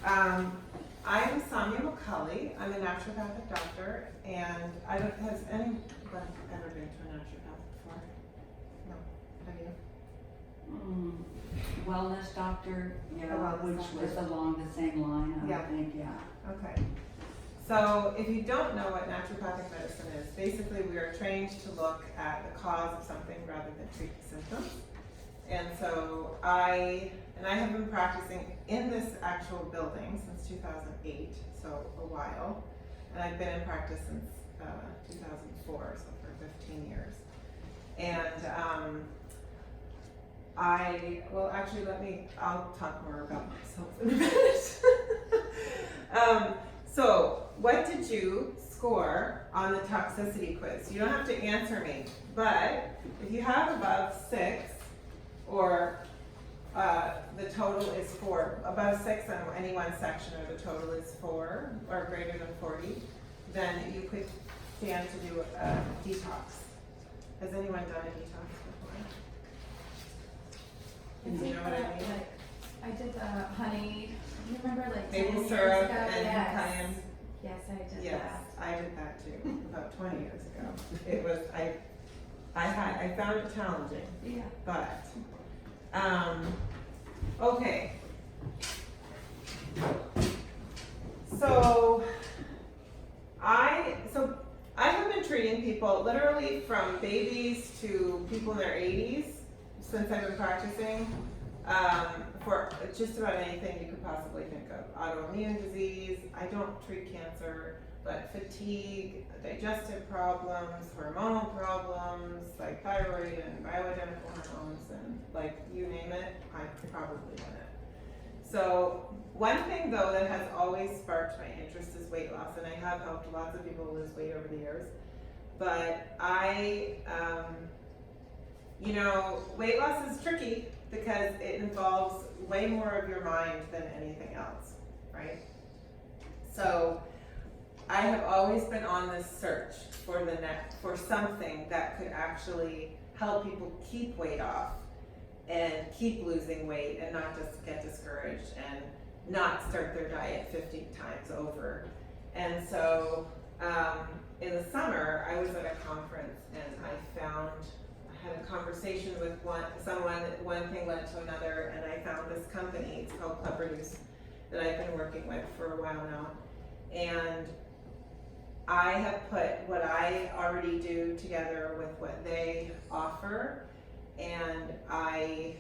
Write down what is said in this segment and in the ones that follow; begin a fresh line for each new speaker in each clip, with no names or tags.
I'm Sonia McCulley. I'm a naturopathic doctor, and has anyone ever been to a naturopath before? No. Have you?
Wellness doctor,
A wellness
which
doctor.
was along the same line, I
Yeah.
think, yeah.
Okay. So if you don't know what naturopathic medicine is, basically we are trained to look at the cause of something rather than treat the symptoms. And so I have been practicing in this actual building since 2008, so a while. And I've been in practice since 2004, so for 15 years. And I'll talk more about myself in a minute. So what did you score on the toxicity quiz? You don't have to answer me, but if you have above 6, or the total is 4, above 6 on any one section, or the total is 4, or greater than 40, then you could stand to do a detox. Has anyone done a detox before? Do you know what I mean?
I did the honey, you remember like 10
Maple
years
syrup
ago?
and
Yes.
cayenne.
Yes, I did
Yes,
that.
I did that too, about 20 years ago. It was, I found it challenging,
Yeah.
but, okay. So I have been treating people literally from babies to people in their 80s since I've been practicing, for just about anything you could possibly think of. Autoimmune disease, I don't treat cancer, but fatigue, digestive problems, hormonal problems, like thyroid and bioidentical hormones, and like you name it, I've probably done it. So one thing though that has always sparked my interest is weight loss, and I have helped lots of people lose weight over the years. But weight loss is tricky because it involves way more of your mind than anything else, right? So I have always been on this search for something that could actually help people keep weight off and keep losing weight and not just get discouraged and not start their diet 50 times over. And so in the summer, I was at a conference and I had a conversation with one thing led to another, and I found this company, it's called Club Reduce, that I've been working with for a while now. And I have put what I already do together with what they offer, and I'm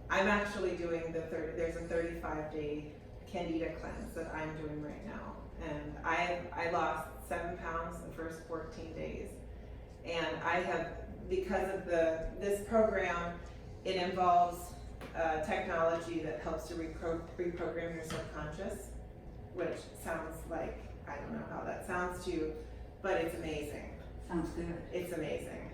actually doing there's a 35-day Candida cleanse that I'm doing right now. And I lost 7 pounds the first 14 days. And I have, because of this program, it involves technology that helps to reprogram your subconscious, which sounds like, I don't know how that sounds to you, but it's amazing.
Sounds good.
It's amazing.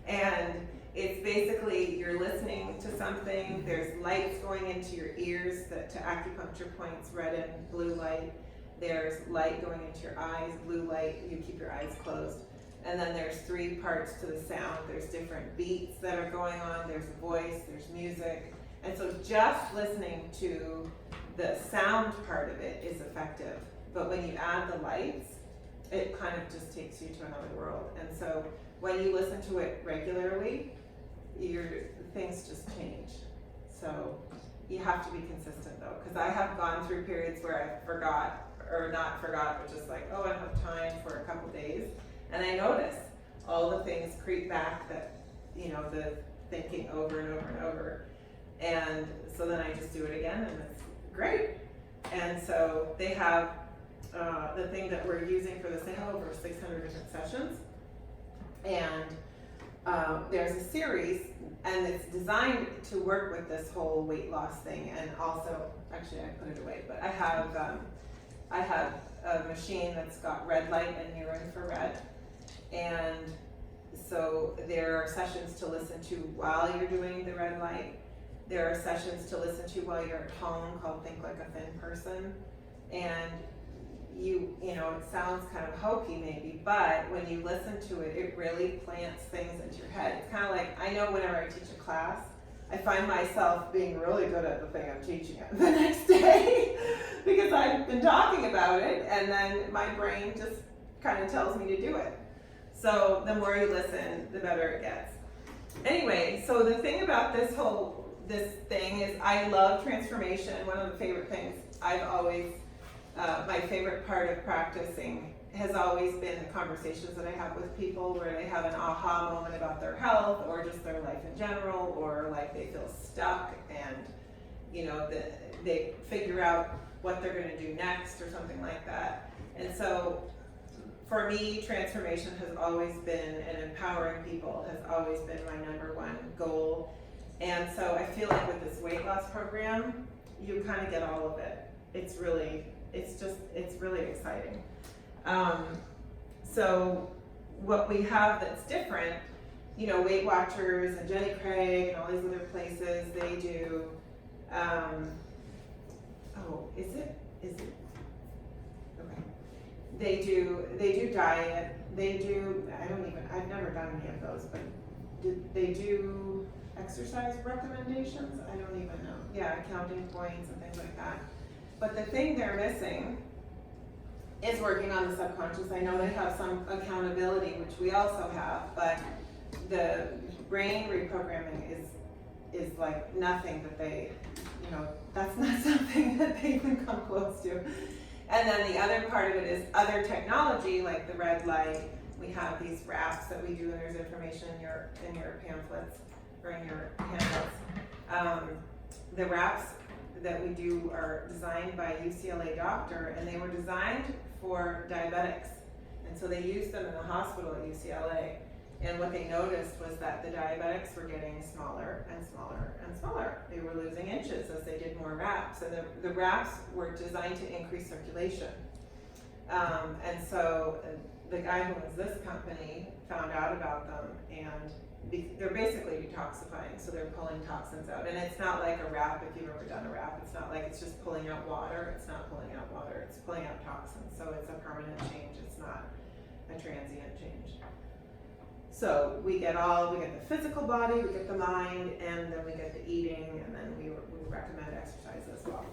And it's basically, you're listening to something, there's lights going into your ears to acupuncture points, red and blue light. There's light going into your eyes, blue light, you keep your eyes closed. And then there's 3 parts to the sound. There's different beats that are going on, there's a voice, there's music. And so just listening to the sound part of it is effective. But when you add the lights, it kind of just takes you to another world. And so when you listen to it regularly, things just change. So you have to be consistent though, because I have gone through periods where I forgot, or not forgot, but just like, oh, I don't have time for a couple days. And I notice all the things creep back that, the thinking over and over and over. And so then I just do it again and it's great. And so they have the thing that we're using for this, they have over 600 different sessions. And there's a series, and it's designed to work with this whole weight loss thing. And also, actually I put it away, but I have a machine that's got red light and near infrared. And so there are sessions to listen to while you're doing the red light. There are sessions to listen to while you're at home called Think Like a Thin Person. And it sounds kind of hokey maybe, but when you listen to it, it really plants things into your head. It's kind of like, I know whenever I teach a class, I find myself being really good at the thing I'm teaching it the next day. been talking about it, and then my brain just kind of tells me to do it. So the more you listen, the better it gets. Anyway, so the thing about this thing is I love transformation. One of the favorite things I've always, my favorite part of practicing has always been the conversations that I have with people where they have an aha moment about their health or just their life in general, or like they feel stuck and, you know, they figure out what they're going to do next or something like that. And so for me, transformation has always been, and empowering people has always been my number one goal. And so I feel like with this weight loss program, you kind of get all of it. It's really exciting. So what we have that's different, you know, Weight Watchers and Jenny Craig and all these other places, they do, okay. They do diet, I've never done any of those, but they do exercise recommendations? I don't even know. Yeah, counting points and things like that. But the thing they're missing is working on the subconscious. I know they have some accountability, which we also have, but the brain reprogramming is like nothing that they, you know, that's not something that they even come close to. And then the other part of it is other technology, like the red light. We have these wraps that we do, and there's information in your pamphlets or in your handouts. The wraps that we do are designed by a UCLA doctor, and they were designed for diabetics. And so they used them in the hospital at UCLA. And what they noticed was that the diabetics were getting smaller and smaller and smaller. They were losing inches as they did more wraps. And the wraps were designed to increase circulation. And so the guy who owns this company found out about them, and they're basically detoxifying, so they're pulling toxins out. And it's not like a wrap, if you've ever done a wrap, it's not like it's just pulling out water. It's not pulling out water, it's pulling out toxins. So it's a permanent change, it's not a transient change. So we get the physical body, we get the mind, and then we get the eating, and then we recommend exercise as well.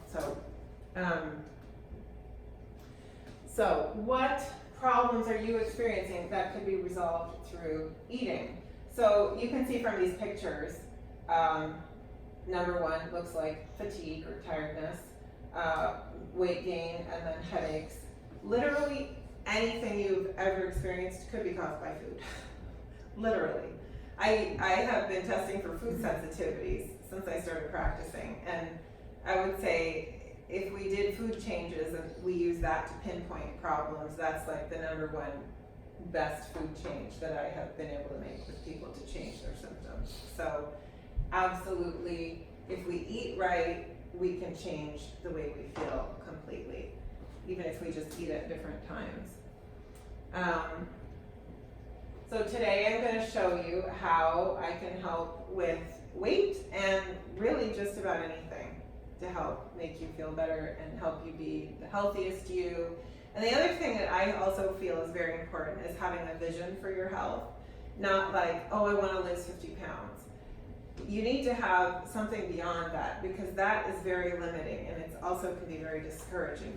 So what problems are you experiencing that could be resolved through eating? So you can see from these pictures, number one looks like fatigue or tiredness, weight gain, and then headaches. Literally anything you've ever experienced could be caused by food. Literally. I have been testing for food sensitivities since I started practicing, and I would say if we did food changes and we use that to pinpoint problems, that's like the number one best food change that I have been able to make with people to change their symptoms. So absolutely, if we eat right, we can change the way we feel completely, even if we just eat at different times. So today I'm going to show you how I can help with weight and really just about anything to help make you feel better and help you be the healthiest you. And the other thing that I also feel is very important is having a vision for your health. Not like, oh, I want to lose 50 pounds. You need to have something beyond that, because that is very limiting, and it's also can be very discouraging.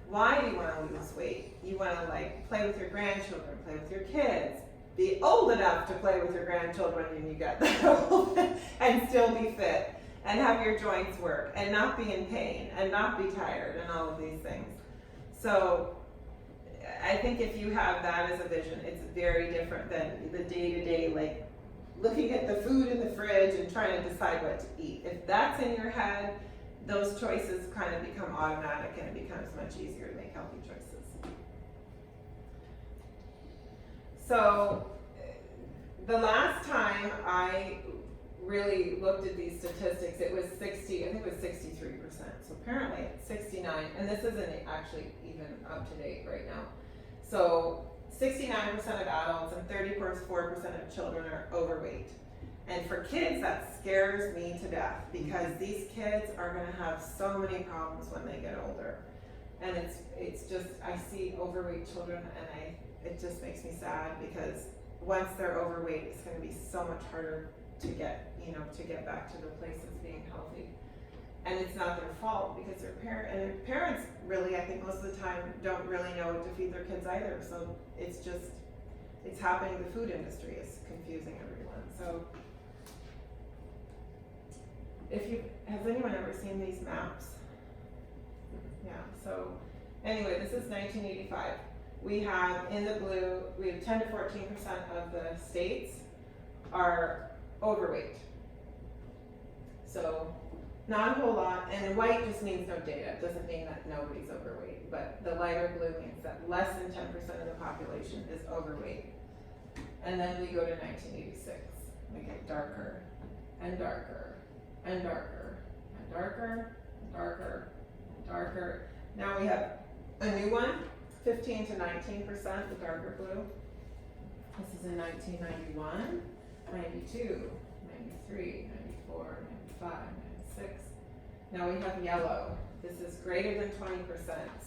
Why do you want to lose weight? You want to like play with your grandchildren, play with your kids, be old enough to play with your grandchildren when you get that old, and still be fit, and have your joints work, and not be in pain, and not be tired, and all of these things. So I think if you have that as a vision, it's very different than the day-to-day, like looking at the food in the fridge and trying to decide what to eat. If that's in your head, those choices kind of become automatic, and it becomes much easier to make healthy choices. So the last time I really looked at these statistics, it was 60, I think it was 63%. So apparently it's 69, and this isn't actually even up to date right now. So 69% of adults and 34% of children are overweight. And for kids, that scares me to death, because these kids are going to have so many problems when they get older. And it's just, I see overweight children, and it just makes me sad, because once they're overweight, it's going to be so much harder to get back to the place of being healthy. And it's not their fault because their parents really, I think most of the time, don't really know what to feed their kids either. So it's happening. The food industry is confusing everyone. So has anyone ever seen these maps? Yeah, so anyway, this is 1985. We have, in the blue, we have 10 to 14% of the states are overweight. So not a whole lot, and white just means no data. It doesn't mean that nobody's overweight, but the lighter blue means that less than 10% of the population is overweight. And then we go to 1986. We get darker and darker and darker and darker and darker and darker. Now we have a new one, 15 to 19%, the darker blue. This is in 1991, 92, 93, 94, 95, 96. Now we have yellow. This is greater than 20%,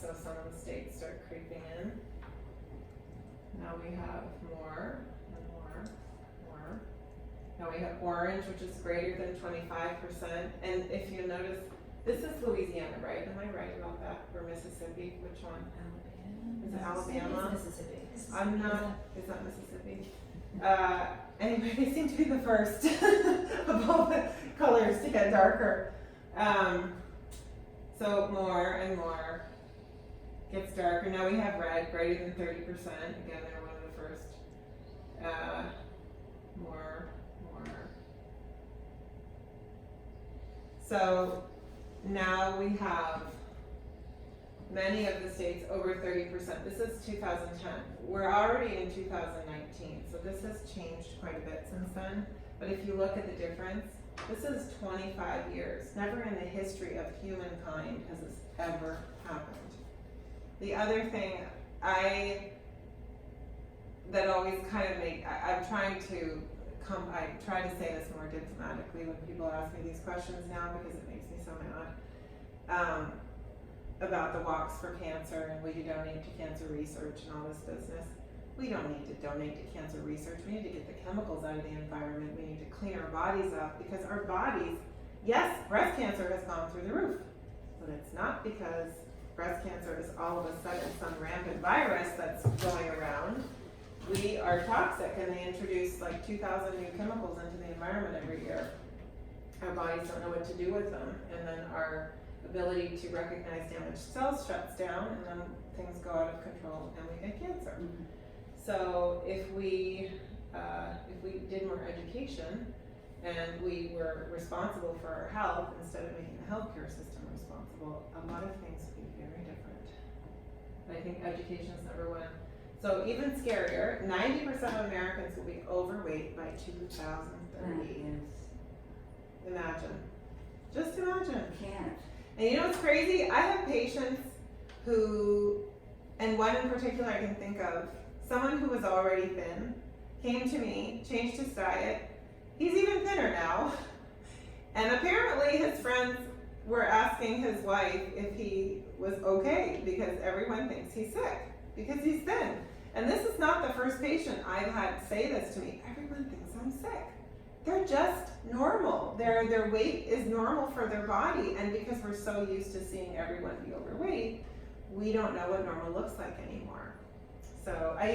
so some of the states start creeping in. Now we have more and more, more. Now we have orange, which is greater than 25%. And if you notice, this is Louisiana, right? Am I right about that? Or Mississippi? Which one? Is it Alabama?
Mississippi.
I'm not, is that Mississippi? Anyway, they seem to be the first of all the colors to get darker. So more and more gets darker. Now we have red, greater than 30%. Again, they're one of the first. More. So now we have many of the states over 30%. This is 2010. We're already in 2019, so this has changed quite a bit since then. But if you look at the difference, this is 25 years. Never in the history of humankind has this ever happened. The other thing that always kind of I try to say this more diplomatically when people ask me these questions now because it makes me so mad. About the walks for cancer and will you donate to cancer research and all this business. We don't need to donate to cancer research. We need to get the chemicals out of the environment. We need to clean our bodies up because our bodies, yes, breast cancer has gone through the roof, but it's not because breast cancer is all of a sudden some rampant virus that's going around. We are toxic and they introduce like 2,000 new chemicals into the environment every year. Our bodies don't know what to do with them, and then our ability to recognize damaged cells shuts down, and then things go out of control and we get cancer. Mm-hmm. So if we did more education and we were responsible for our health instead of making the healthcare system responsible, a lot of things would be very different. I think education is number one. So even scarier, 90% of Americans will be overweight by 2030. Imagine. Just imagine.
Can't.
And you know what's crazy? I have patients who, and one in particular I can think of, someone who was already thin, came to me, changed his diet. He's even thinner now. And apparently his friends were asking his wife if he was okay because everyone thinks he's sick because he's thin. And this is not the first patient I've had say this to me. Everyone thinks I'm sick. They're just normal. Their weight is normal for their body, and because we're so used to seeing everyone be overweight, we don't know what normal looks like anymore. So I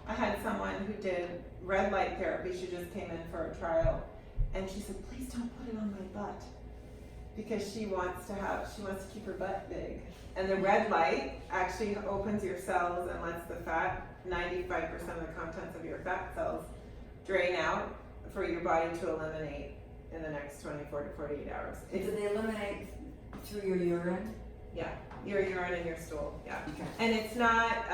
had someone who did red light therapy. She just came in for a trial, and she said, "Please don't put it on my butt," because she wants to keep her butt big. And the red light actually opens your cells and lets the fat, 95% of the contents of your fat cells, drain out for your body to eliminate in the next 24 to 48 hours.
Do they eliminate through your urine?
Yeah, your urine and your stool, yeah.
Okay.
And it's not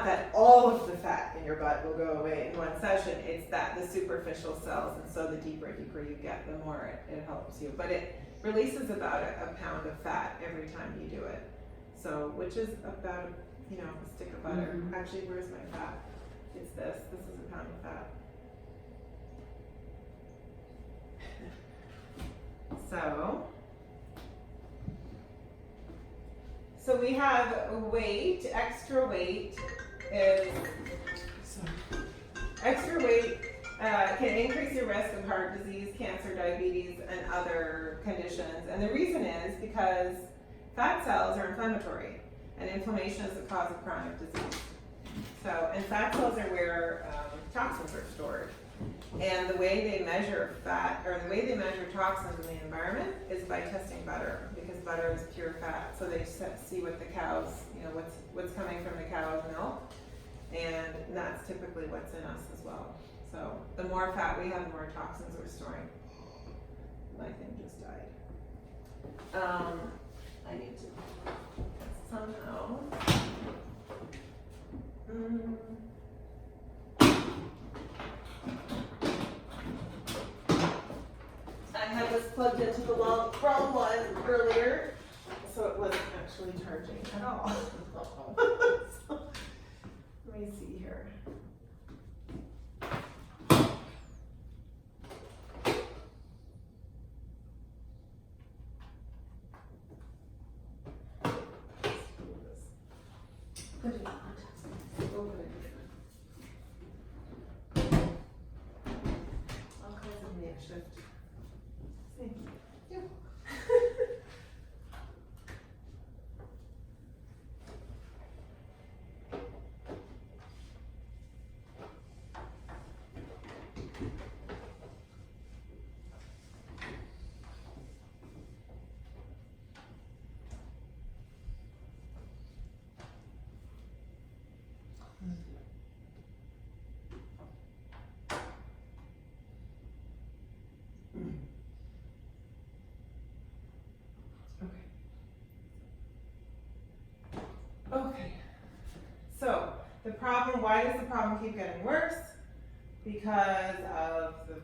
that all of the fat in your butt will go away in one session, it's that the superficial cells, and so the deeper you get, the more it helps you. But it releases about a pound of fat every time you do it. So, which is about, a stick of butter. Mm-hmm. Actually, where's my fat? It's this is a pound of fat. So we have weight. Extra weight can increase your risk of heart disease, cancer, diabetes, and other conditions. And the reason is because fat cells are inflammatory, and inflammation is the cause of chronic disease. So, and fat cells are where toxins are stored. And the way they measure fat, or the way they measure toxins in the environment is by testing butter, because butter is pure fat. So they see what the cows, what's coming from the cow's milk, and that's typically what's in us as well. So the more fat we have, the more toxins we're storing. My thing just died. I need to somehow. I had this plugged into the wrong one earlier, so it wasn't actually charging at all. So, let me see here.
Put it on.
All kinds of makeshift. Thank you. Okay, so the problem, why does the problem keep getting worse? Because of the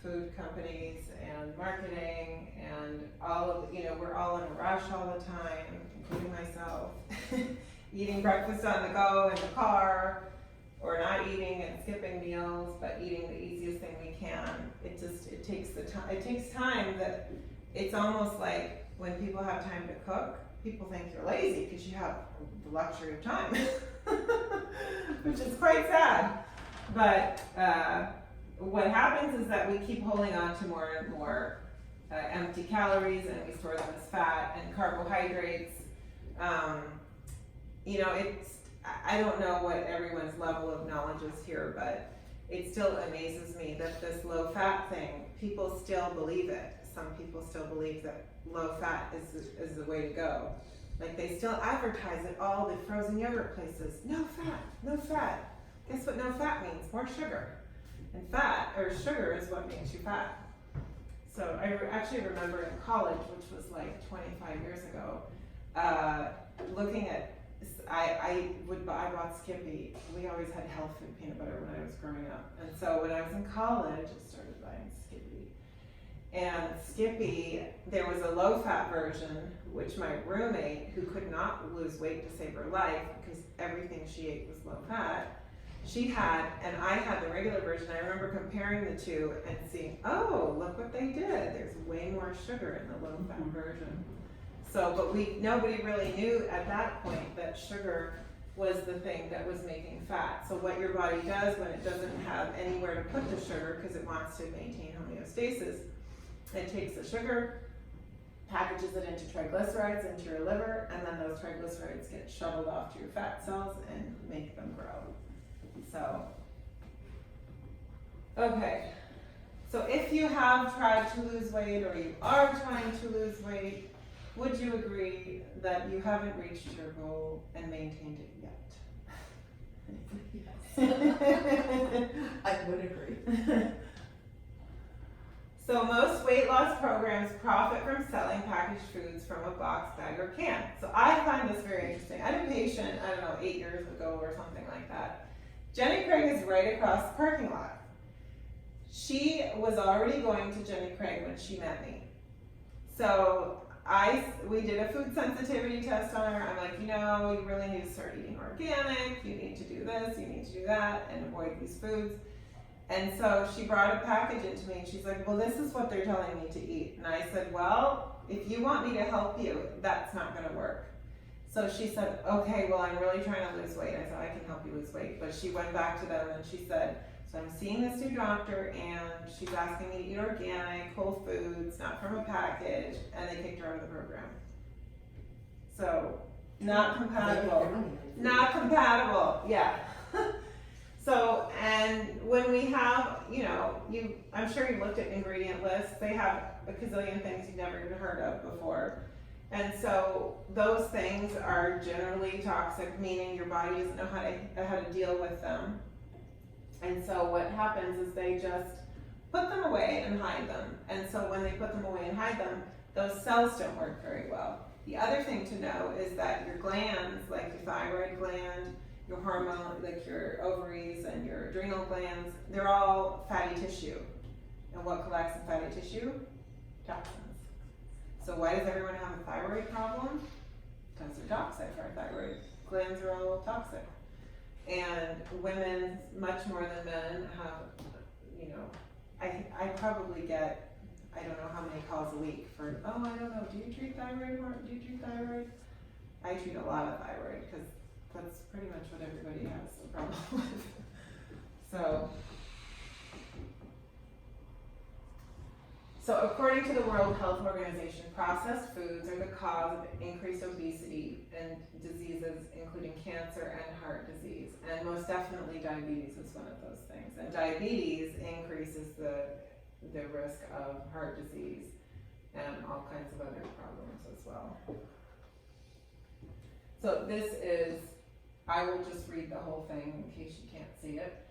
food companies and marketing and all of, we're all in a rush all the time, including myself. Eating breakfast on the go in the car, or not eating and skipping meals, but eating the easiest thing we can. It takes time that it's almost like when people have time to cook, people think you're lazy because you have the luxury of time, which is quite sad. But what happens is that we keep holding on to more and more empty calories, and we store them as fat and carbohydrates. I don't know what everyone's level of knowledge is here, but it still amazes me that this low fat thing, people still believe it. Some people still believe that low fat is the way to go. Like, they still advertise it, all the frozen yogurt places. No fat, no fat. Guess what no fat means? More sugar. And fat, or sugar, is what makes you fat. So I actually remember in college, which was like 25 years ago, looking at, I bought Skippy. We always had health food peanut butter when I was growing up. And so when I was in college, I started buying Skippy. And Skippy, there was a low-fat version, which my roommate, who could not lose weight to save her life because everything she ate was low-fat, she had, and I had the regular version. I remember comparing the two and seeing, oh, look what they did. There's way more sugar in the low-fat version. So, but nobody really knew at that point that sugar was the thing that was making fat. So what your body does when it doesn't have anywhere to put the sugar, because it wants to maintain homeostasis, it takes the sugar, packages it into triglycerides into your liver, and then those triglycerides get shoveled off to your fat cells and make them grow. So, okay. So if you have tried to lose weight, or you are trying to lose weight, would you agree that you haven't reached your goal and maintained it yet?
I would agree.
So most weight loss programs profit from selling packaged foods from a box, bag, or can. So I find this very interesting. I had a patient, 8 years ago or something like that. Jenny Craig is right across the parking lot. She was already going to Jenny Craig when she met me. So we did a food sensitivity test on her. I'm like, you really need to start eating organic. You need to do this, you need to do that, and avoid these foods. And so she brought a package into me, and she's like, well, this is what they're telling me to eat. And I said, well, if you want me to help you, that's not going to work. So she said, okay, well, I'm really trying to lose weight. I said, I can help you lose weight. But she went back to them and she said, So I'm seeing this new doctor and she's asking me to eat organic, whole foods, not from a package, and they kicked her out of the program. So, not compatible. Not compatible, yeah. So, and when we have, you know, I'm sure you've looked at ingredient lists, they have a gazillion things you've never even heard of before. And so those things are generally toxic, meaning your body doesn't know how to deal with them. And so what happens is they just put them away and hide them. And so when they put them away and hide them, those cells don't work very well. The other thing to know is that your glands, like your thyroid gland, your hormone, like your ovaries and your adrenal glands, they're all fatty tissue. And what collects in fatty tissue? Toxins. So why does everyone have a thyroid problem? Because they're toxic. Our thyroid glands are all toxic. And women, much more than men, have, you know, I probably get, I don't know how many calls a week for, oh, I don't know, do you treat thyroid? Do you treat thyroid? I treat a lot of thyroid because that's pretty much what everybody has a problem with. So according to the World Health Organization, processed foods are the cause of increased obesity and diseases including cancer and heart disease. And most definitely diabetes is one of those things. And diabetes increases the risk of heart disease and all kinds of other problems as well. So this is, I will just read the whole thing in case you can't see it.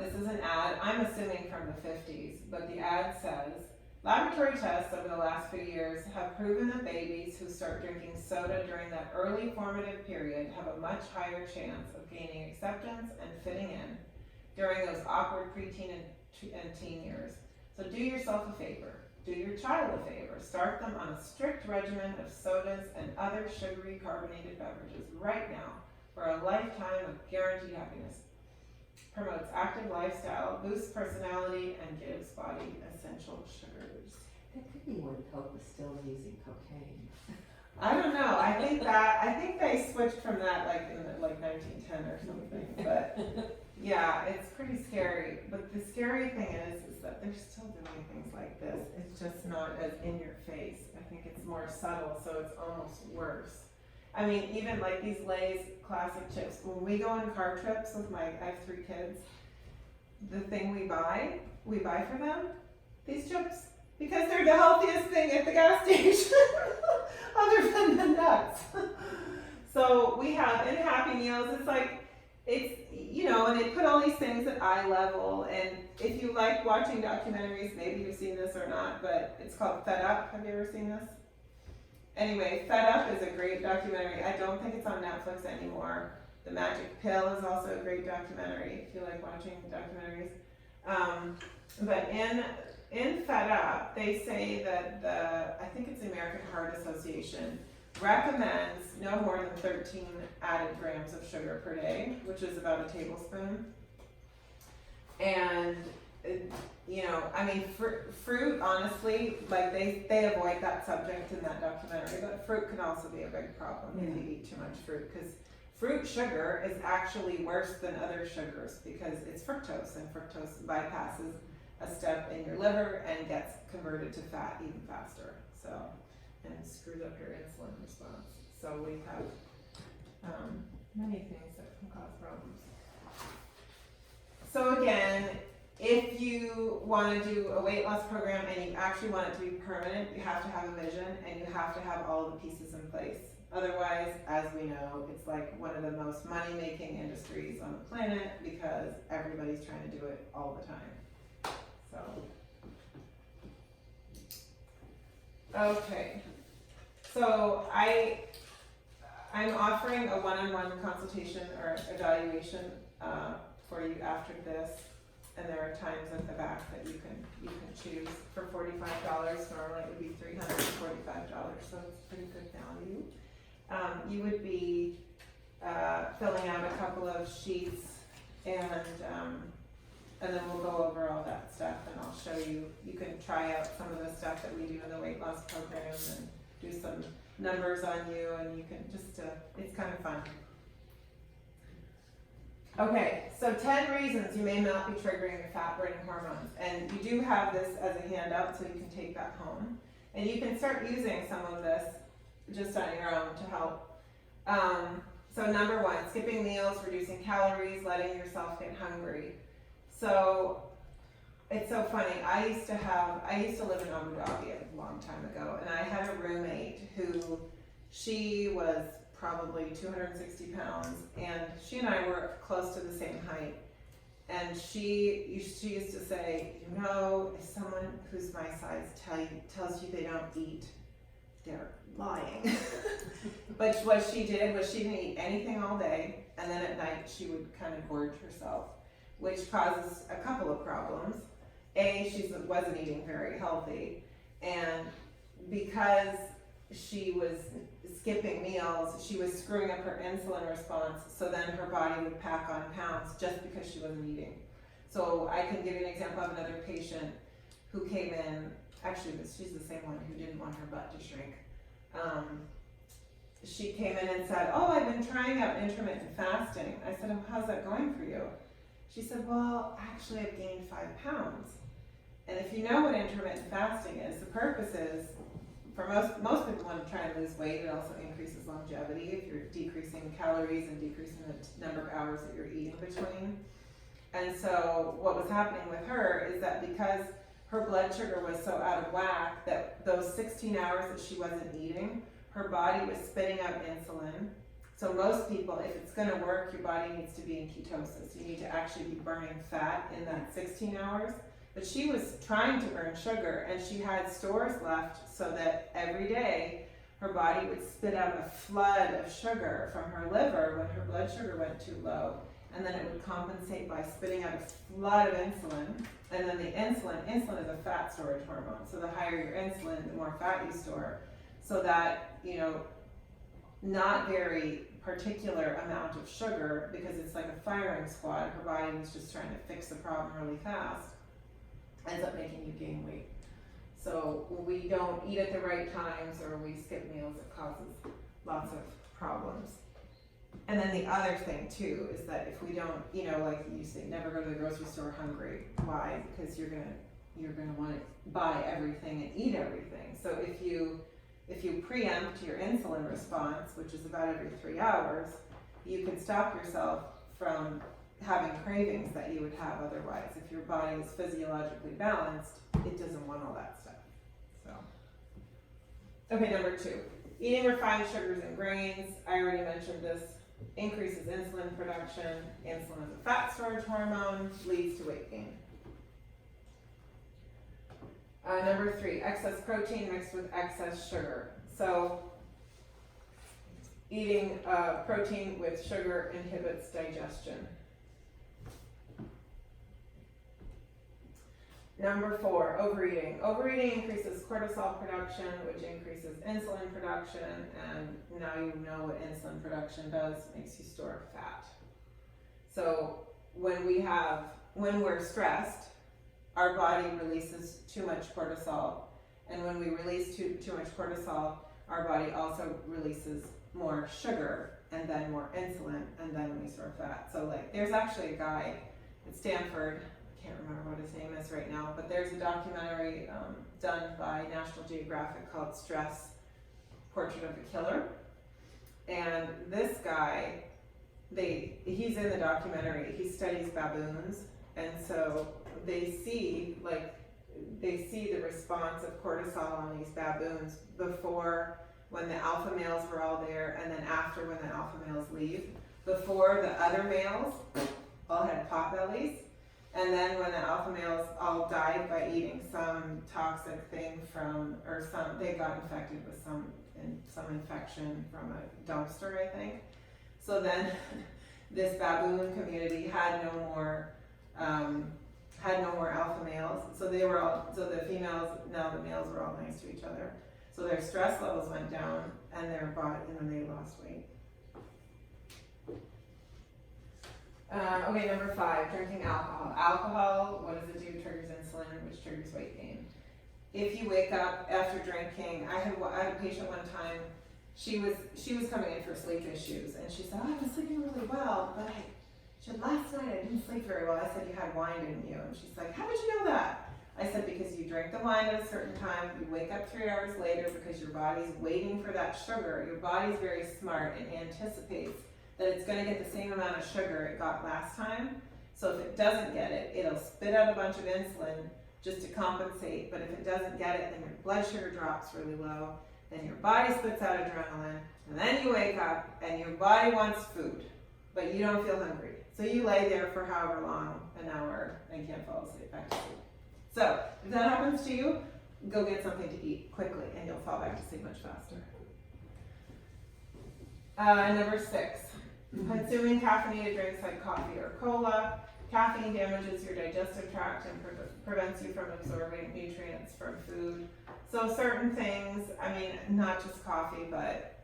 This is an ad, I'm assuming from the 50s, but the ad says, laboratory tests over the last few years have proven that babies who start drinking soda during that early formative period have a much higher chance of gaining acceptance and fitting in during those awkward preteen and teen years. So do yourself a favor, do your child a favor, start them on a strict regimen of sodas and other sugary carbonated beverages right now for a lifetime of guaranteed happiness. Promotes active lifestyle, boosts personality, and gives body essential sugars.
That could be when Coke was still using cocaine.
I don't know. I think they switched from that like in 1910 or something. But yeah, it's pretty scary. But the scary thing is that they're still doing things like this. It's just not as in your face. I think it's more subtle, so it's almost worse. I mean, even like these Lay's classic chips, when we go on car trips with I have 3 kids, the thing we buy for them, these chips, because they're the healthiest thing at the gas station, other than the nuts. So we have in Happy Meals, it's, you know, and they put all these things at eye level, and if you like watching documentaries, maybe you've seen this or not, but it's called Fed Up. Have you ever seen this? Anyway, Fed Up is a great documentary. I don't think it's on Netflix anymore. The Magic Pill is also a great documentary if you like watching documentaries. But in Fed Up, they say that I think it's the American Heart Association, recommends no more than 13 added grams of sugar per day, which is about a tablespoon. And you know, I mean, fruit, honestly, like they avoid that subject in that documentary, but fruit can also be a big problem if you eat too much fruit, because fruit sugar is actually worse than other sugars because it's fructose, and fructose bypasses a step in your liver and gets converted to fat even faster, so, and it screws up your insulin response. So we have many things that can cause problems. So again, if you want to do a weight loss program and you actually want it to be permanent, you have to have a vision and you have to have all the pieces in place. Otherwise, as we know, it's like one of the most money-making industries on the planet because everybody's trying to do it all the time. So, okay. So I'm offering a one-on-one consultation or evaluation for you after this. And there are times at the back that you can choose for $45. Normally it would be $345, so it's pretty good value. You would be filling out a couple of sheets, and then we'll go over all that stuff, and I'll show you. You can try out some of the stuff that we do in the weight loss program and do some numbers on you, and you can just it's kind of fun. Okay, so 10 reasons you may not be triggering your fat-burning hormones. And you do have this as a handout, so you can take that home. And you can start using some of this just on your own to help. So number 1, skipping meals, reducing calories, letting yourself get hungry. So it's so funny. I used to live in Abu Dhabi a long time ago, and I had a roommate who, she was probably 260 pounds, and she and I were close to the same height. And she used to say, you know, if someone who's my size tells you they don't eat, they're lying. But what she did was she didn't eat anything all day, and then at night she would kind of gorge herself, which causes a couple of problems. A, she wasn't eating very healthy, and because she was skipping meals, she was screwing up her insulin response, so then her body would pack on pounds just because she wasn't eating. So I can give you an example of another patient who came in, actually she's the same one who didn't want her butt to shrink. She came in and said, oh, I've been trying out intermittent fasting. I said, oh, how's that going for you? She said, well, actually I've gained 5 pounds. And if you know what intermittent fasting is, the purpose is, for most people want to try and lose weight. It also increases longevity if you're decreasing calories and decreasing the number of hours that you're eating between. And so what was happening with her is that because her blood sugar was so out of whack that those 16 hours that she wasn't eating, her body was spitting out insulin. So most people, if it's going to work, your body needs to be in ketosis. You need to actually be burning fat in that 16 hours. But she was trying to burn sugar, and she had stores left so that every day her body would spit out a flood of sugar from her liver when her blood sugar went too low, and then it would compensate by spitting out a flood of insulin. And then the insulin is a fat storage hormone, so the higher your insulin, the more fat you store. So that, you know, not very particular amount of sugar, because it's like a firing squad, her body was just trying to fix the problem really fast, ends up making you gain weight. So when we don't eat at the right times or we skip meals, it causes lots of problems. And then the other thing too is that if we don't, you know, like you say, never go to the grocery store hungry. Why? Because you're gonna want to buy everything and eat everything. So if you preempt your insulin response, which is about every 3 hours, you can stop yourself from having cravings that you would have otherwise. If your body is physiologically balanced, it doesn't want all that stuff. So, okay, number 2, eating refined sugars and grains. I already mentioned this. Increases insulin production. Insulin is a fat storage hormone, leads to weight gain. Number 3, excess protein mixed with excess sugar. So, eating protein with sugar inhibits digestion. Number 4, overeating. Overeating increases cortisol production, which increases insulin production, and now you know what insulin production does, makes you store fat. So when we're stressed, our body releases too much cortisol, and when we release too much cortisol, our body also releases more sugar, and then more insulin, and then we store fat. So like, there's actually a guy at Stanford, can't remember what his name is right now, but there's a documentary done by National Geographic called Stress, Portrait of a Killer. And this guy, he's in the documentary, he studies baboons, and so they see the response of cortisol on these baboons before, when the alpha males were all there, and then after, when the alpha males leave. Before, the other males all had pot bellies. And then when the alpha males all died by eating some toxic thing they got infected with some infection from a dumpster, I think. So then this baboon community had no more alpha males. So the males were all nice to each other. So their stress levels went down, and then they lost weight. Okay, number 5, drinking alcohol. Alcohol, what does it do? Triggers insulin, which triggers weight gain. If you wake up after drinking, I had a patient one time, she was coming in for sleep issues, and she said, oh, I was sleeping really well, but She said, last night I didn't sleep very well. I said, you had wine, didn't you? And she's like, how did you know that? I said, because you drink the wine at a certain time, you wake up 3 hours later because your body's waiting for that sugar. Your body's very smart and anticipates that it's gonna get the same amount of sugar it got last time. So if it doesn't get it, it'll spit out a bunch of insulin just to compensate. But if it doesn't get it, then your blood sugar drops really low. Then your body spits out adrenaline. And then you wake up and your body wants food, but you don't feel hungry. So you lay there for however long, an hour, and can't fall asleep, back to sleep. So if that happens to you, go get something to eat quickly and you'll fall back to sleep much faster. Number 6, consuming caffeinated drinks like coffee or cola. Caffeine damages your digestive tract and prevents you from absorbing nutrients from food. So certain things, I mean, not just coffee, but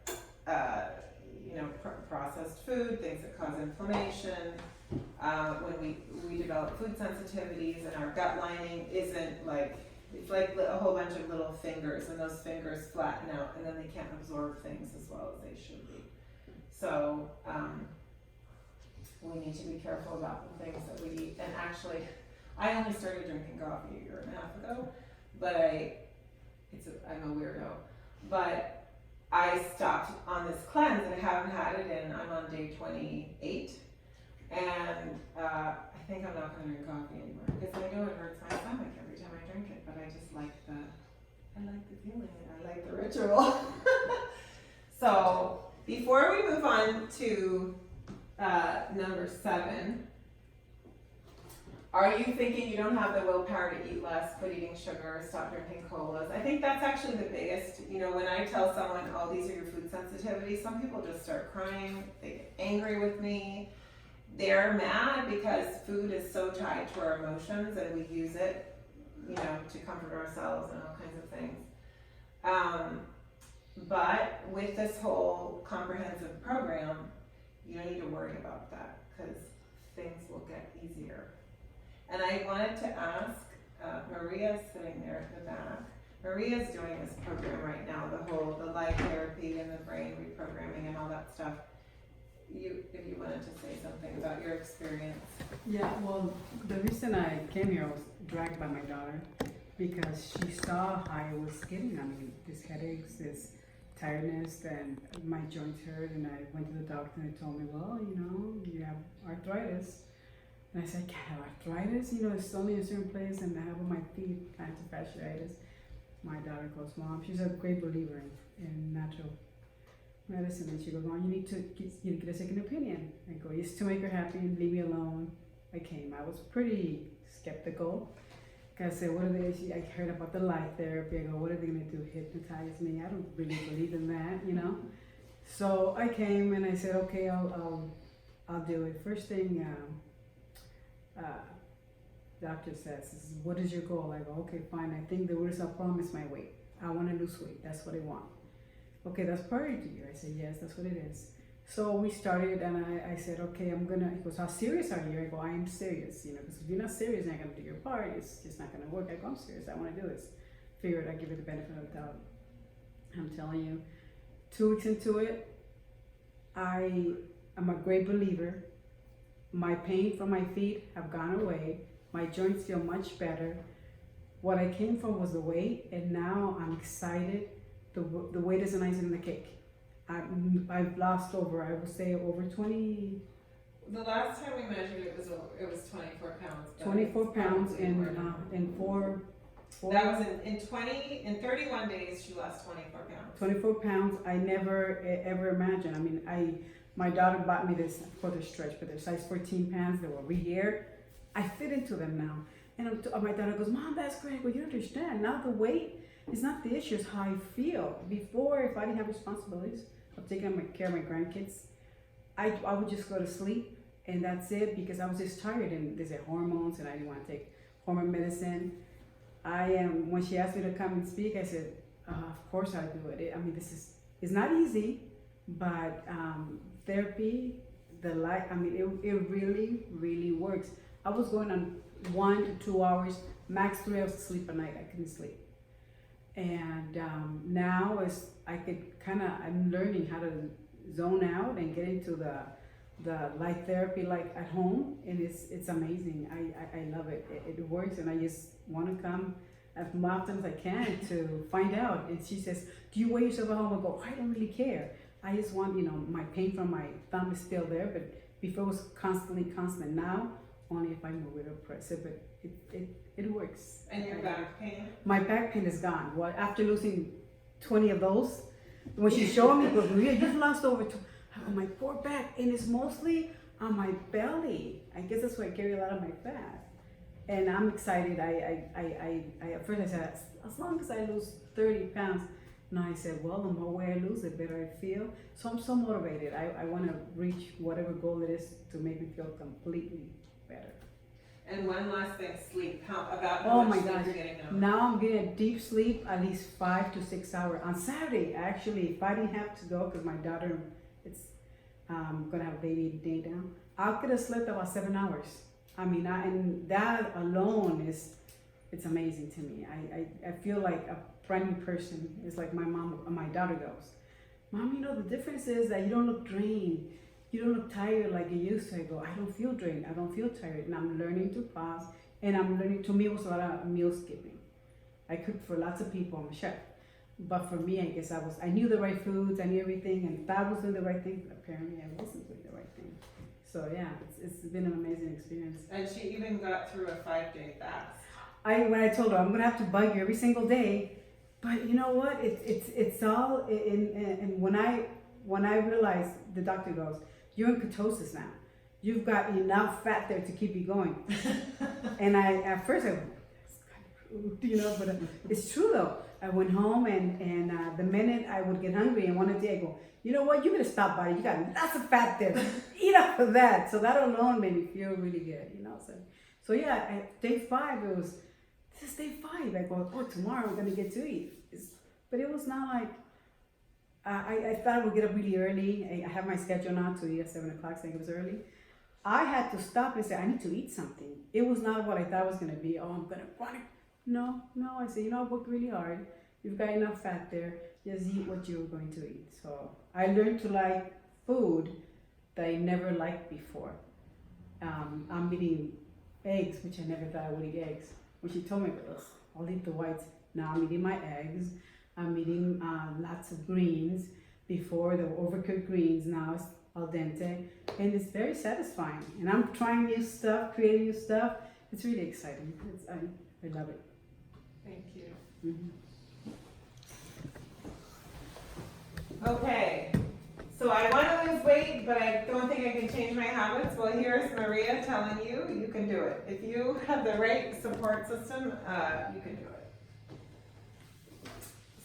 processed food, things that cause inflammation. When we develop food sensitivities and our gut lining isn't like, it's like a whole bunch of little fingers, and those fingers flatten out and then they can't absorb things as well as they should be. So we need to be careful about the things that we eat. And actually, I only started drinking coffee a year and a half ago, but I'm a weirdo. But I stopped on this cleanse and I haven't had it in, I'm on day 28. And I think I'm not gonna drink coffee anymore because I know it hurts my stomach every time I drink it, but I just like the feeling and I like the ritual. So before we move on to number 7, are you thinking you don't have the willpower to eat less, quit eating sugar, stop drinking colas? I think that's actually the biggest, when I tell someone, oh, these are your food sensitivities, some people just start crying, they get angry with me. They're mad because food is so tied to our emotions and we use it, to comfort ourselves and all kinds of things. But with this whole comprehensive program, you don't need to worry about that because things will get easier. And I wanted to ask, Maria's sitting there at the back. Maria's doing this program right now, the light therapy and the brain reprogramming and all that stuff. If you wanted to say something about your experience.
Yeah, well, the reason I came here, I was dragged by my daughter because she saw how I was getting. I mean, these headaches, this tiredness, and my joints hurt, and I went to the doctor and they told me, well, you have arthritis. And I said, I can't have arthritis, it's only in a certain place, and I have on my feet plantar fasciitis. My daughter goes, Mom, she's a great believer in natural medicine, and she goes, Mom, you need to get a second opinion. I go, it's to make her happy and leave me alone. I came. I was pretty skeptical. I said, what are they? I heard about the light therapy. I go, what are they going to do? Hypnotize me? I don't really believe in that, So I came and I said, okay, I'll do it. First thing, doctor says, what is your goal? I go, okay, fine. I think the worst problem is my weight. I want to lose weight. That's what I want. Okay, that's priority to you. I said, yes, that's what it is. So we started and I said, okay, he goes, how serious are you? I go, I am serious, because if you're not serious, you're not going to do your part. It's just not going to work. I go, I'm serious. I want to do this. Figured I'd give it the benefit of the doubt. I'm telling you, 2 weeks into it, I am a great believer. My pain from my feet have gone away. My joints feel much better. What I came from was the weight, and now I'm excited. The weight is an icing on the cake. I've lost I would say over 20.
The last time we measured it was 24 pounds.
24 pounds in four.
That was in 31 days she lost 24 pounds.
24 pounds. I never ever imagined. I mean, my daughter bought me this for the stretch, but they're size 14 pants. They were re-aired. I fit into them now. And my daughter goes, Mom, that's great. Well, you understand. Now the weight is not the issue, it's how I feel. Before, if I didn't have responsibilities of taking care of my grandkids, I would just go to sleep and that's it because I was just tired and they said hormones and I didn't want to take hormone medicine. When she asked me to come and speak, I said, of course I'll do it. It's not easy, but therapy, it really, really works. I was going on 1 to 2 hours, max 3 hours of sleep a night. I couldn't sleep. And now I'm learning how to zone out and get into the light therapy like at home, and it's amazing. I love it. It works, and I just want to come as often as I can to find out. And she says, "Do you weigh yourself at home?" I go, "I don't really care. I just want, my pain from my thumb is still there, but before it was constant. Now only if I move it or press it, but it works."
And your back pain?
My back pain is gone. Well, after losing 20 of those, when she showed me, Maria, you've lost over on my poor back, and it's mostly on my belly. I guess that's why I carry a lot of my fat. And I'm excited. I at first I said, as long as I lose 30 pounds. Now I said, well, the more weight I lose, the better I feel. So I'm so motivated. I want to reach whatever goal it is to make me feel completely better.
And one last thing, sleep. How
Oh
much
my
sleep
gosh.
you're getting now?
Now I'm getting deep sleep, at least 5 to 6 hours. On Saturday, actually, if I didn't have to go, because my daughter, it's gonna have a baby day now, I could have slept about 7 hours. I mean, and that alone it's amazing to me. I feel like a brand new person. It's like my daughter goes, "Mom, the difference is that you don't look drained. You don't look tired like you used to." I go, "I don't feel drained. I don't feel tired." And I'm learning to pause. And I'm learning, to me, it was a lot of meal skipping. I cook for lots of people. I'm a chef. But for me, I guess I knew the right foods, I knew everything, and thought I was doing the right thing, but apparently I wasn't doing the right thing. So yeah, it's been an amazing experience.
And she even got through a 5-day fast.
When I told her, I'm gonna have to bug you every single day, but you know what? It's all and when I realized, the doctor goes, "You're in ketosis now. You've got enough fat there to keep you going." And at first I went, "That's kind of rude," but it's true though. I went home and the minute I would get hungry and wanted to eat, I go, "You know what? You better stop by. You got lots of fat there. Eat up of that." So that alone made me feel really good, So yeah, day 5 this is day 5. I go, "Oh, tomorrow I'm gonna get to eat." But it was not like I thought I would get up really early. I have my schedule now to eat at 7 o'clock, so it was early. I had to stop and say, I need to eat something. It was not what I thought it was going to be. "Oh, I'm going to run it." No. I said, I worked really hard. You've got enough fat there. Just eat what you're going to eat. So I learned to like food that I never liked before. I'm eating eggs, which I never thought I would eat eggs. When she told me, I'll eat the whites. Now I'm eating my eggs. I'm eating lots of greens. Before, the overcooked greens. Now it's al dente, and it's very satisfying. And I'm trying new stuff, creating new stuff. It's really exciting. I love it.
Thank you.
Mm-hmm.
Okay, so I want to lose weight, but I don't think I can change my habits. Well, here's Maria telling you can do it. If you have the right support system, you can do it.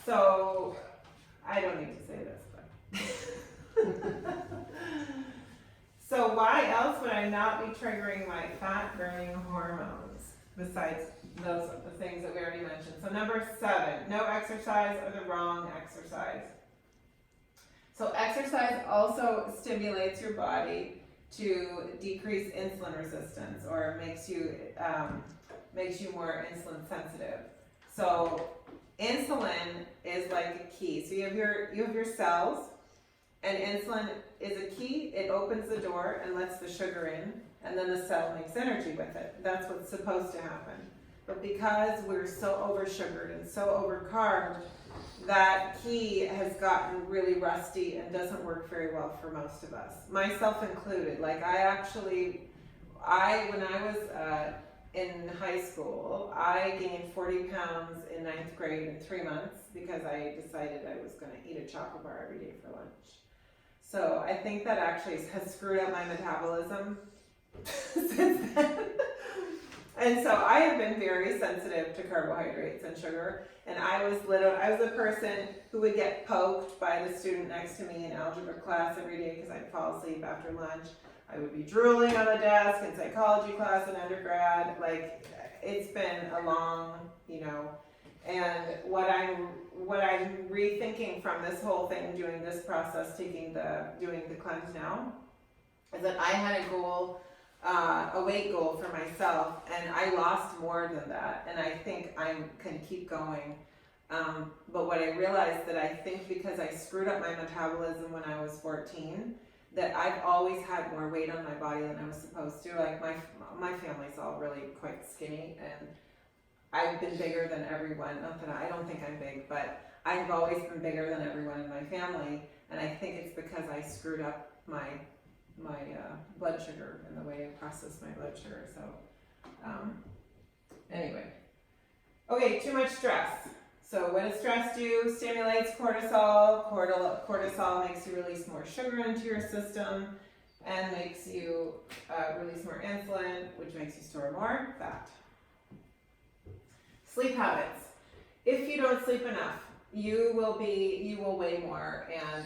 So, I don't need to say this, but. So why else would I not be triggering my fat burning hormones besides the things that we already mentioned? So number 7, no exercise or the wrong exercise. So exercise also stimulates your body to decrease insulin resistance, or makes you more insulin sensitive. So insulin is like a key. So you have your cells, and insulin is a key. It opens the door and lets the sugar in, and then the cell makes energy with it. That's what's supposed to happen. But because we're so over-sugared and so over-carbed, that key has gotten really rusty and doesn't work very well for most of us, myself included. Like when I was in high school, I gained 40 pounds in 9th grade in 3 months because I decided I was going to eat a chocolate bar every day for lunch. So I think that actually has screwed up my metabolism since then. And so I have been very sensitive to carbohydrates and sugar. And I was the person who would get poked by the student next to me in algebra class every day because I'd fall asleep after lunch. I would be drooling on the desk in psychology class in undergrad. Like, it's been a long, and what I'm rethinking from this whole thing, doing this process, doing the cleanse now, is that I had a goal, a weight goal for myself, and I lost more than that, and I think I can keep going. But what I realized that I think because I screwed up my metabolism when I was 14, that I've always had more weight on my body than I was supposed to. Like my family's all really quite skinny, and I've been bigger than everyone. Not that I don't think I'm big, but I've always been bigger than everyone in my family, and I think it's because I screwed up my blood sugar and the way I process my blood sugar. So anyway, okay, too much stress. So what does stress do? Stimulates cortisol. Cortisol makes you release more sugar into your system and makes you release more insulin, which makes you store more fat. Sleep habits. If you don't sleep enough, you will weigh more, and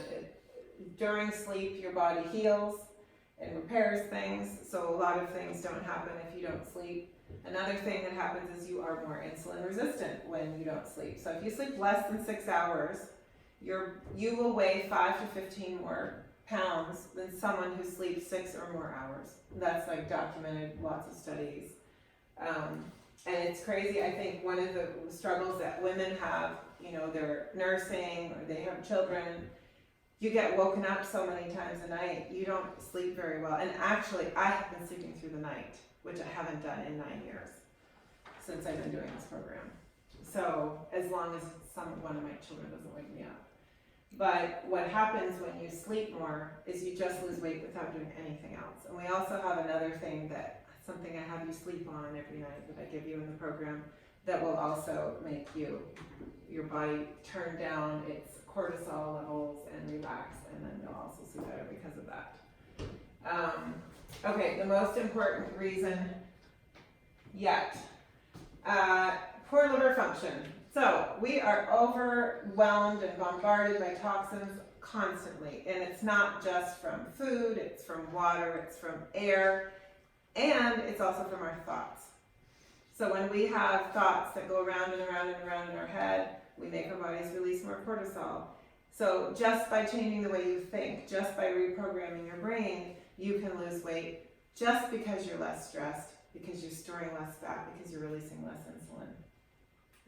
during sleep your body heals and repairs things, so a lot of things don't happen if you don't sleep. Another thing that happens is you are more insulin resistant when you don't sleep. So if you sleep less than 6 hours, you will weigh 5 to 15 more pounds than someone who sleeps 6 or more hours. That's like documented, lots of studies. And it's crazy. I think one of the struggles that women have, you know, they're nursing or they have children, you get woken up so many times a night, you don't sleep very well. And actually, I have been sleeping through the night, which I haven't done in 9 years since I've been doing this program. So as long as one of my children doesn't wake me up. But what happens when you sleep more is you just lose weight without doing anything else. And we also have another thing something I have you sleep on every night that I give you in the program that will also make your body turn down its cortisol levels and relax, and then you'll also sleep better because of that. Okay, the most important reason yet, poor liver function. So we are overwhelmed and bombarded by toxins constantly, and it's not just from food, it's from water, it's from air, and it's also from our thoughts. So when we have thoughts that go around and around and around in our head, we make our bodies release more cortisol. So just by changing the way you think, just by reprogramming your brain, you can lose weight just because you're less stressed, because you're storing less fat, because you're releasing less insulin.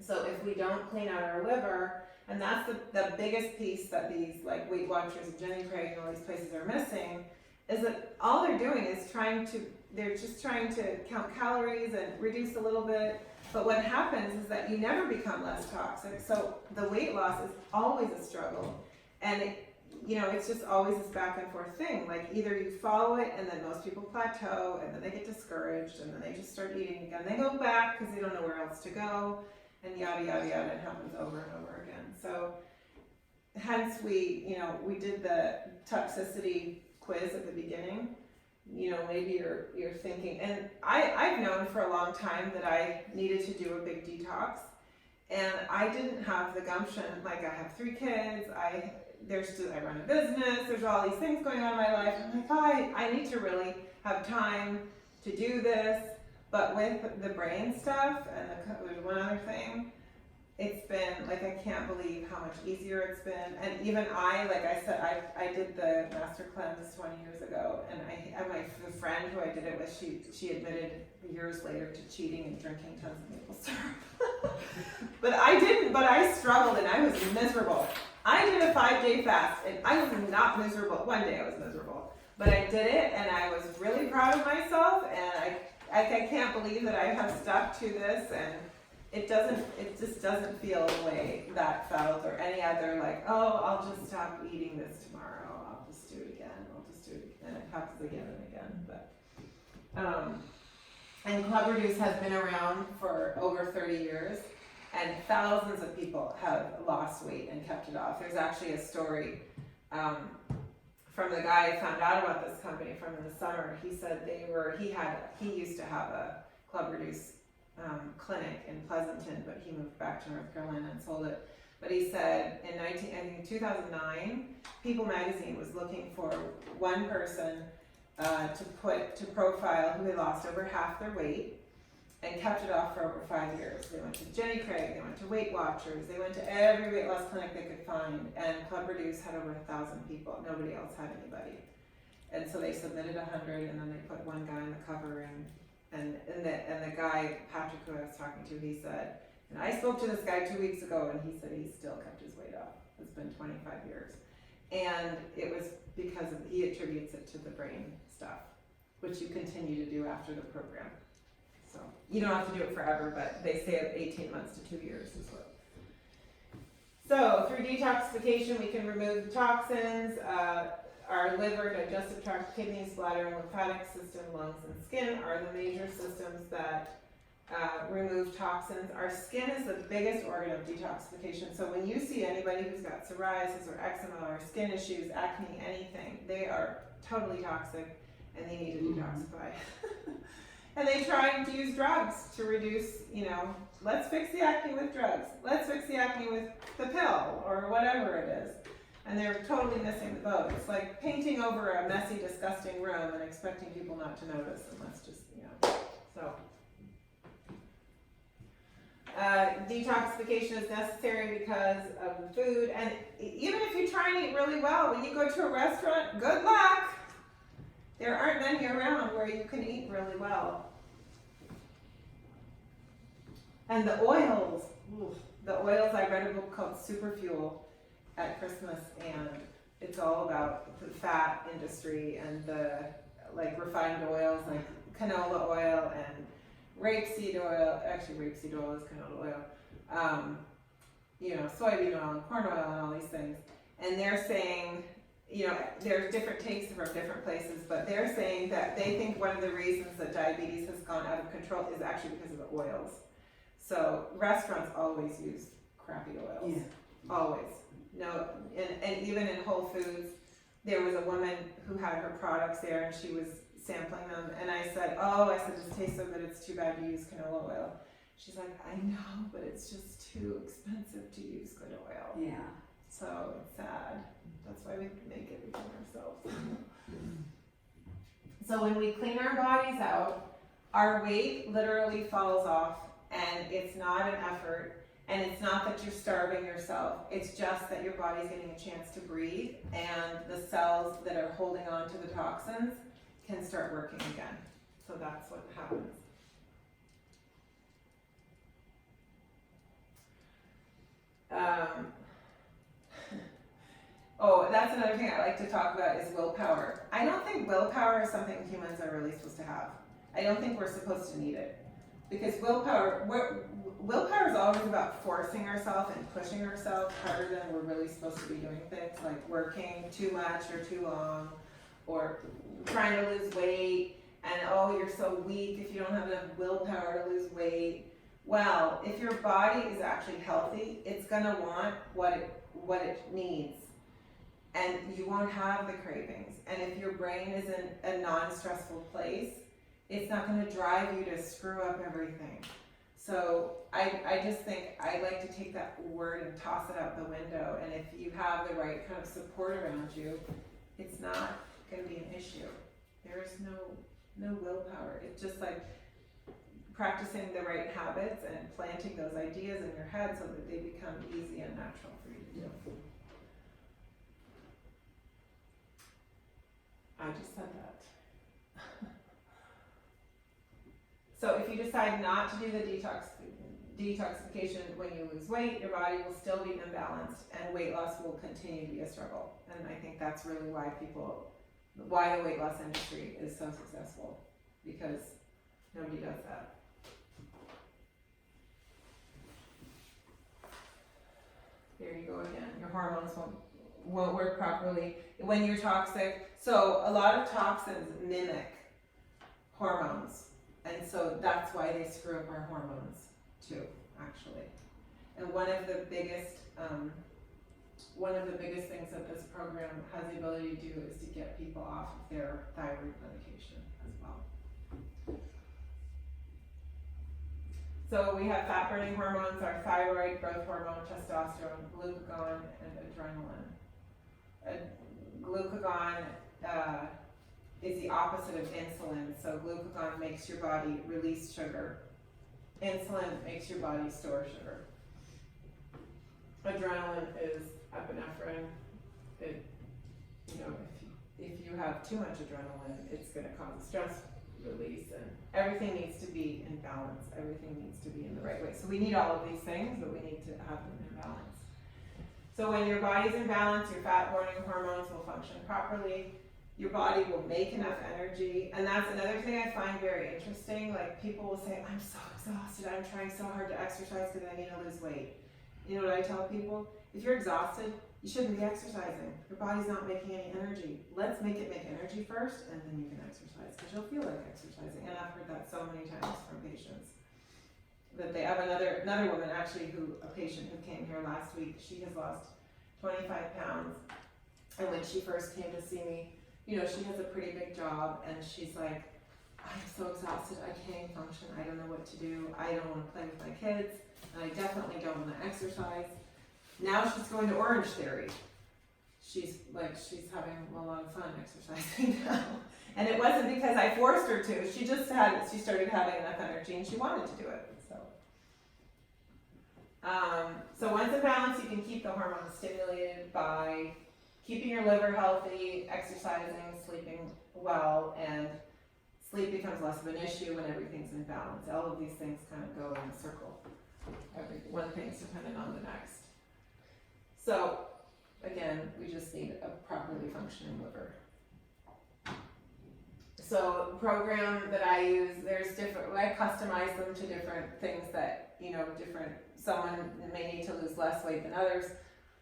So if we don't clean out our liver, and that's the biggest piece that these like Weight Watchers and Jenny Craig and all these places are missing, is that all they're doing is they're just trying to count calories and reduce a little bit. But what happens is that you never become less toxic. So the weight loss is always a struggle. And it's just always this back and forth thing. Like either you follow it and then most people plateau and then they get discouraged and then they just start eating again. They go back because they don't know where else to go, and yada, yada, yada. It happens over and over again. So hence we did the toxicity quiz at the beginning. Maybe you're thinking, and I've known for a long time that I needed to do a big detox, and I didn't have the gumption. Like I have 3 kids, I run a business, there's all these things going on in my life. I'm like, I need to really have time to do this. But with the brain stuff, and there's one other thing, it's been like, I can't believe how much easier it's been. And even like I said, I did the master cleanse 20 years ago, and the friend who I did it with, she admitted years later to cheating and drinking tons of maple syrup. But I struggled and I was miserable. I did a 5-day fast and I was not miserable. One day I was miserable, but I did it and I was really proud of myself, and I can't believe that I have stuck to this, and it just doesn't feel the way that felt, or any other, like, oh, I'll just stop eating this tomorrow, I'll just do it again, and it happens again and again. But and Club Reduce has been around for over 30 years, and thousands of people have lost weight and kept it off. There's actually a story from the guy who found out about this company from in the summer. He said he used to have a Club Reduce clinic in Pleasanton, but he moved back to North Carolina and sold it. But he said in 2009, People magazine was looking for one person to profile who had lost over half their weight and kept it off for over 5 years. They went to Jenny Craig, they went to Weight Watchers, they went to every weight loss clinic they could find, and Club Reduce had over 1,000 people. Nobody else had anybody. And so they submitted 100, and then they put one guy on the cover, and the guy, Patrick, who I was talking to, he said, and I spoke to this guy 2 weeks ago, and he said he still kept his weight off. It's been 25 years. And it was because he attributes it to the brain stuff, which you continue to do after the program. So you don't have to do it forever, but they say 18 months to 2 years is what. So through detoxification, we can remove the toxins. Our liver, digestive tract, kidneys, bladder, and lymphatic system, lungs, and skin are the major systems that remove toxins. Our skin is the biggest organ of detoxification. So when you see anybody who's got psoriasis or eczema or skin issues, acne, anything, they are totally toxic and they need to detoxify. And they try to use drugs to reduce, let's fix the acne with drugs. Let's fix the acne with the pill or whatever it is. And they're totally missing the boat. It's like painting over a messy, disgusting room and expecting people not to notice, and that's just, so. Detoxification is necessary because of the food, and even if you try and eat really well, when you go to a restaurant, good luck! There aren't many around where you can eat really well. And the oils, I read a book called Super Fuel at Christmas, and it's all about the fat industry and the refined oils like canola oil and rapeseed oil. Actually, rapeseed oil is canola oil. Soybean oil and corn oil and all these things. And they're saying, there's different takes from different places, but they're saying that they think one of the reasons that diabetes has gone out of control is actually because of the oils. So restaurants always use crappy oils. Yeah. Always. No, and even in Whole Foods, there was a woman who had her products there and she was sampling them, and I said, this tastes so good, it's too bad to use canola oil. She's like, I know, but it's just too expensive to use good oil. Yeah. So it's sad. That's why we make everything ourselves. So when we clean our bodies out, our weight literally falls off, and it's not an effort. And it's not that you're starving yourself, it's just that your body's getting a chance to breathe, and the cells that are holding on to the toxins can start working again. So that's what happens. That's another thing I like to talk about is willpower. I don't think willpower is something humans are really supposed to have. I don't think we're supposed to need it. Because willpower is always about forcing ourselves and pushing ourselves harder than we're really supposed to be doing things, like working too much or too long, or trying to lose weight, and you're so weak if you don't have enough willpower to lose weight. Well, if your body is actually healthy, it's gonna want what it needs, and you won't have the cravings. And if your brain is in a non-stressful place, it's not going to drive you to screw up everything. So I just think I like to take that word and toss it out the window. And if you have the right kind of support around you, it's not going to be an issue. There's no willpower. It's just like practicing the right habits and planting those ideas in your head so that they become easy and natural for you to do. I just said that. So if you decide not to do the detoxification when you lose weight, your body will still be imbalanced and weight loss will continue to be a struggle. And I think that's really why the weight loss industry is so successful, because nobody does that. Here you go again. Your hormones won't work properly when you're toxic. So a lot of toxins mimic hormones. And so that's why they screw up our hormones too, actually. And one of the biggest things that this program has the ability to do is to get people off of their thyroid medication as well. So we have fat burning hormones, our thyroid, growth hormone, testosterone, glucagon, and adrenaline. Glucagon is the opposite of insulin. So glucagon makes your body release sugar. Insulin makes your body store sugar. Adrenaline is epinephrine. If you have too much adrenaline, it's going to cause stress release, and everything needs to be in balance. Everything needs to be in the right way. So we need all of these things, but we need to have them in balance. So when your body's in balance, your fat burning hormones will function properly. Your body will make enough energy. And that's another thing I find very interesting. Like people will say, I'm so exhausted. I'm trying so hard to exercise because I need to lose weight. You know what I tell people? If you're exhausted, you shouldn't be exercising. Your body's not making any energy. Let's make it make energy first, and then you can exercise because you'll feel like exercising. And I've heard that so many times from patients. That they have another woman actually a patient who came here last week. She has lost 25 pounds. And when she first came to see me, you know, she has a pretty big job, and she's like, I'm so exhausted, I can't even function, I don't know what to do, I don't want to play with my kids, and I definitely don't want to exercise. Now she's going to Orange Theory. She's having a lot of fun exercising now. And it wasn't because I forced her to, she started having enough energy and she wanted to do it, so. So once in balance, you can keep the hormones stimulated by keeping your liver healthy, exercising, sleeping well, and sleep becomes less of an issue when everything's in balance. All of these things kind of go in a circle. One thing's dependent on the next. So, again, we just need a properly functioning liver. So, the program that I use, I customize them to different things that, you know, someone may need to lose less weight than others.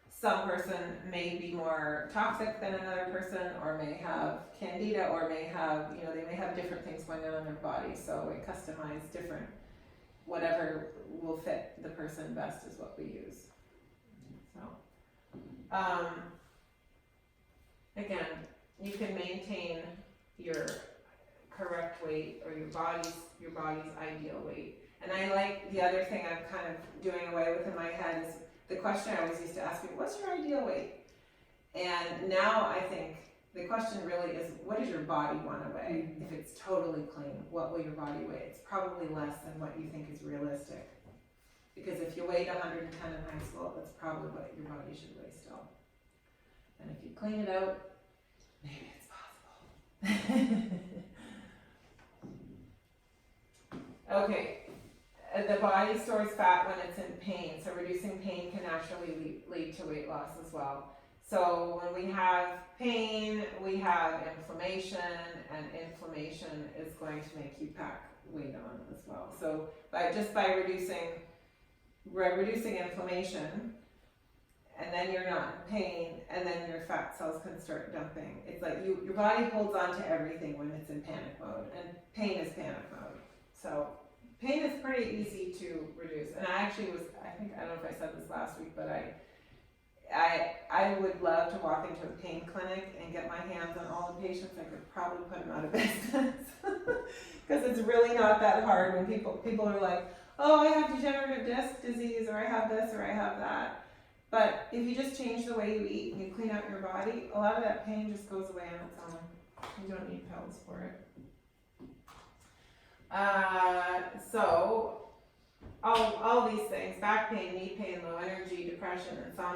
Some person may be more toxic than another person, or may have candida, or may have, you know, they may have different things going on in their body. So we customize different, whatever will fit the person best is what we use. So, again, you can maintain your correct weight or your body's ideal weight. And I like the other thing I'm kind of doing away with in my head is the question I always used to ask people, what's your ideal weight? And now I think the question really is, what does your body want to weigh? If it's totally clean, what will your body weigh? It's probably less than what you think is realistic. Because if you weighed 110 in high school, that's probably what your body should weigh still. And if you clean it out, maybe it's possible. Okay. The body stores fat when it's in pain, so reducing pain can actually lead to weight loss as well. So when we have pain, we have inflammation, and inflammation is going to make you pack weight on as well. So by reducing inflammation, and then you're not in pain, and then your fat cells can start dumping. It's like your body holds on to everything when it's in panic mode, and pain is panic mode. So pain is pretty easy to reduce. And I don't know if I said this last week, but I would love to walk into a pain clinic and get my hands on all the patients. I could probably put them out of business. Because it's really not that hard when people are like, oh, I have degenerative disc disease, or I have this, or I have that. But if you just change the way you eat and you clean out your body, a lot of that pain just goes away on its own. You don't need pills for it. So all these things, back pain, knee pain, low energy, depression, insomnia,